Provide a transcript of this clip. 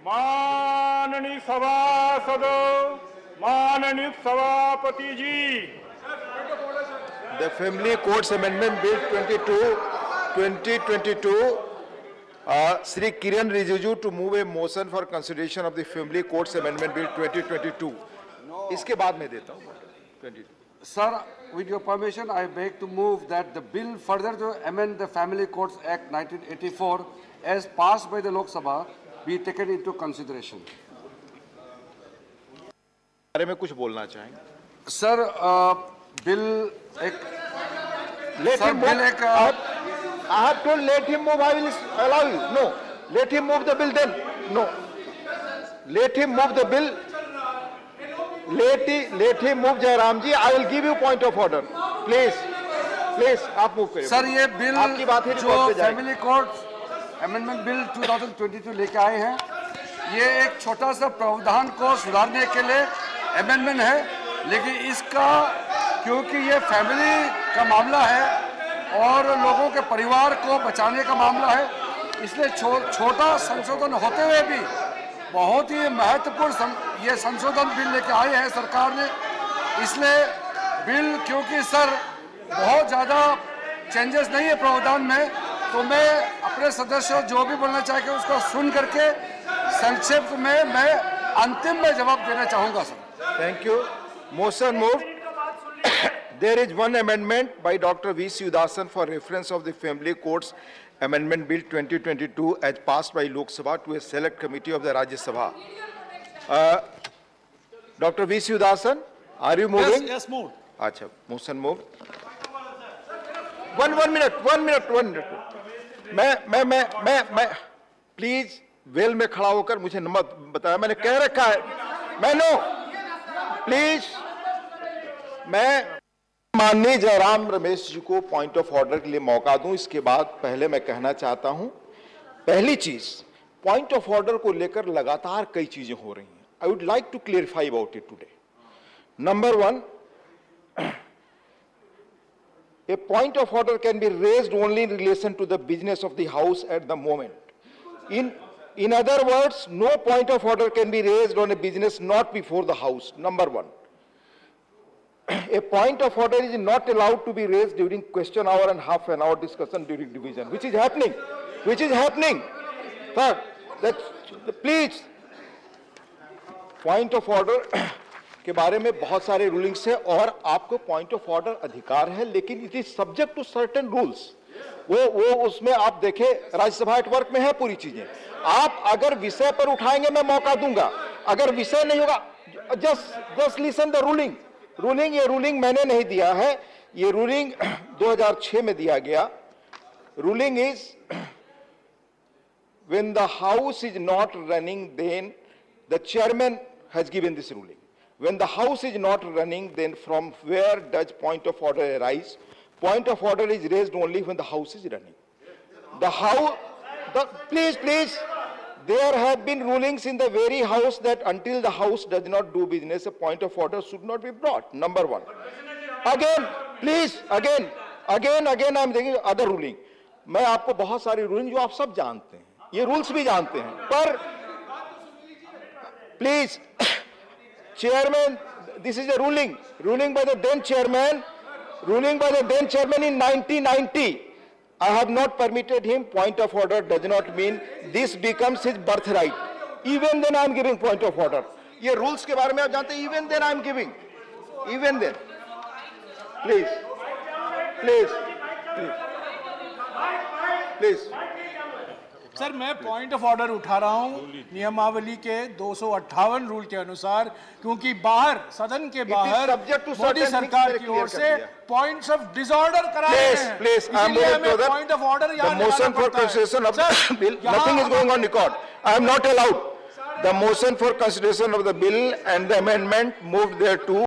माननीय सभासदों, माननीय सभापति जी, The Family Courts Amendment Bill 2022, Sri Kiran Rijiju to move a motion for consideration of the Family Courts Amendment Bill 2022. इसके बाद में देता हूँ 22. Sir, with your permission, I beg to move that the bill further to amend the Family Courts Act 1984 as passed by the Lok Sabha be taken into consideration. बारे में कुछ बोलना चाहेंगे? Sir, bill एक Let Sir, him bill move. एक I have told let him move. I will allow you. No. Let him move the bill then. No. Let him move the bill. Let him move, Jairam ji. I will give you point of order. Please. Please, आप move करिए. Sir ये bill आपकी बात ही जो record पे जाएगी. Family court amendment bill 2022 लेके आए हैं, ये एक छोटा सा प्रावधान को सुधारने के लिए अमेंडमेंट है, लेकिन इसका क्योंकि ये फैमिली का मामला है और लोगों के परिवार को बचाने का मामला है, इसलिए छोटा संशोधन होते हुए भी बहुत ही महत्वपूर्ण ये संशोधन बिल लेके आए हैं सरकार ने. इसलिए बिल क्योंकि सर बहुत ज़्यादा चेंजेस नहीं है प्रावधान में, तो मैं अपने सदस्यों जो भी बोलना चाहेंगे उसको सुन करके संक्षिप्त में मैं अंतिम में जवाब देना चाहूँगा sir. Thank you. Motion moved. There is one amendment by Dr. V. Sivasan for reference of the Family Courts Amendment Bill 2022 as passed by Lok Sabha to a select committee of the Rajya Sabha. Dr. V. Sivasan, are you moving? Yes, moved. Acha, motion moved. One minute. मैं please well में खड़ा होकर मुझे number बताया. मैंने कह रखा है. मैं नो प्लीज. मैं माननीय जयराम रमेश जी को पॉइंट ऑफ ऑर्डर के लिए मौका दूं. इसके बाद पहले मैं कहना चाहता हूं, पहली चीज पॉइंट ऑफ ऑर्डर को लेकर लगातार कई चीजें हो रही हैं. I would like to clarify about it today. Number one, a point of order can be raised only in relation to the business of the house at the moment. In other words, no point of order can be raised on a business not before the house. Number one. A point of order is not allowed to be raised during question hour and half an hour discussion during division, which is happening. Third, please, point of order के बारे में बहुत सारे rulings है और आपको point of order अधिकार है, लेकिन it is subject to certain rules. वो उसमें आप देखें, राज्यसभा एट वर्क में है पूरी चीजें. आप अगर विषय पर उठाएंगे मैं मौका दूंगा, अगर विषय नहीं होगा जस्ट लिसन द रूलिंग. ये रूलिंग मैंने नहीं दिया है, ये रूलिंग 2006 में दिया गया. Ruling is when the house is not running then the chairman has given this ruling. When the house is not running, then from where does point of order arise? Point of order is raised only when the house is running. Please, there have been rulings in the very house that until the house does not do business, a point of order should not be brought. Number one. Again, please, again, I am taking other ruling. मैं आपको बहुत सारी ruling जो आप सब जानते हैं, ये रूल्स भी जानते हैं, पर please Chairman, this is a ruling by the then chairman in 1990. I have not permitted him. Point of order does not mean this becomes his birthright. Even then I am giving point of order. ये rules के बारे में आप जानते हैं. Even then I am giving. Even then. Please. Sir, मैं point of order उठा रहा हूं नियमावली के 258 रूल के अनुसार, क्योंकि बाहर सदन के बाहर मोदी सरकार की ओर से पॉइंट्स ऑफ डिसऑर्डर कराए गए हैं. इसलिए हमें पॉइंट ऑफ ऑर्डर यहां motion for consideration of the bill. Nothing is going on record. I am not allowed. The motion for consideration of the bill and the amendment moved there too.